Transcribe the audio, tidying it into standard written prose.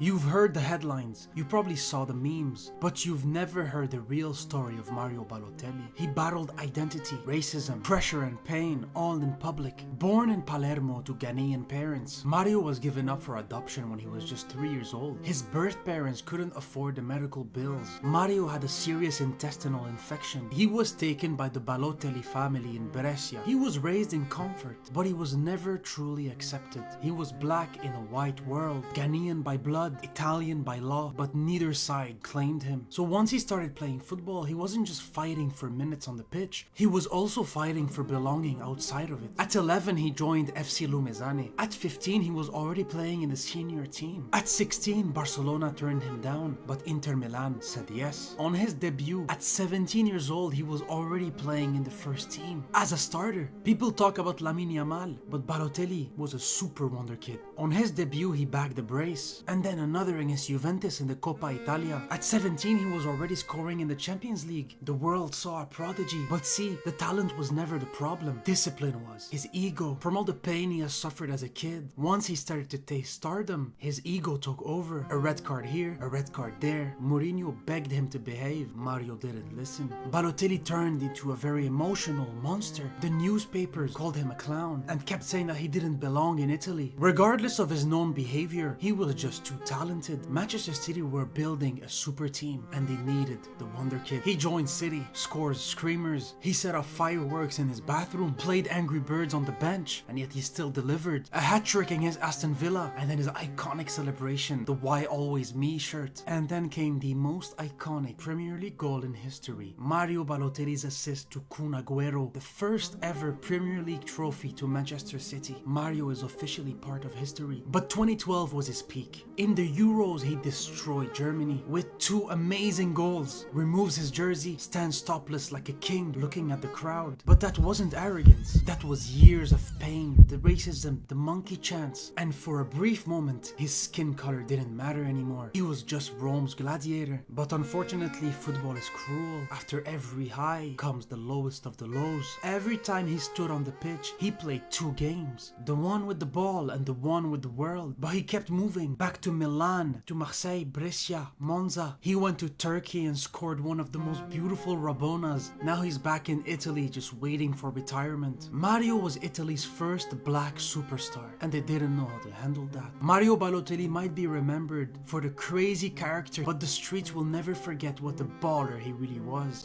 You've heard the headlines, you probably saw the memes, but you've never heard the real story of Mario Balotelli. He battled identity, racism, pressure and pain, all in public. Born in Palermo to Ghanaian parents, Mario was given up for adoption when he was just 3 years old. His birth parents couldn't afford the medical bills. Mario had a serious intestinal infection. He was taken by the Balotelli family in Brescia. He was raised in comfort, but he was never truly accepted. He was black in a white world, Ghanaian by blood, Italian by law, but neither side claimed him. So once he started playing football, he wasn't just fighting for minutes on the pitch, he was also fighting for belonging outside of it. At 11, he joined FC Lumezane. At 15, he was already playing in the senior team. At 16, Barcelona turned him down, but Inter Milan said yes. On his debut, at 17 years old, he was already playing in the first team as a starter. People talk about Lamine Yamal, but Balotelli was a super wonder kid. On his debut, he bagged a brace, and then another against Juventus in the Coppa Italia. At 17, he was already scoring in the Champions League. The world saw a prodigy. But see, the talent was never the problem. Discipline was. His ego. From all the pain he has suffered as a kid, once he started to taste stardom, his ego took over. A red card here, a red card there. Mourinho begged him to behave. Mario didn't listen. Balotelli turned into a very emotional monster. The newspapers called him a clown and kept saying that he didn't belong in Italy. Regardless of his known behavior, he was just too talented. Manchester City were building a super team and they needed the wonder kid. He joined City, scores screamers, he set off fireworks in his bathroom, played Angry Birds on the bench, and yet he still delivered. A hat-trick against Aston Villa, and then his iconic celebration, the Why Always Me shirt. And then came the most iconic Premier League goal in history, Mario Balotelli's assist to Kun Agüero, the first ever Premier League trophy to Manchester City. Mario is officially part of history. But 2012 was his peak. In the Euros, he destroyed Germany with 2 amazing goals. Removes his jersey, stands topless like a king looking at the crowd. But that wasn't arrogance. That was years of pain, the racism, the monkey chants. And for a brief moment, his skin color didn't matter anymore. He was just Rome's gladiator. But unfortunately, football is cruel. After every high comes the lowest of the lows. Every time he stood on the pitch, he played 2 games. The one with the ball and the one with the world. But he kept moving back to Milan, to Marseille, Brescia, Monza. He went to Turkey and scored one of the most beautiful Rabonas. Now he's back in Italy just waiting for retirement. Mario was Italy's first black superstar and they didn't know how to handle that. Mario Balotelli might be remembered for the crazy character, but the streets will never forget what a baller he really was.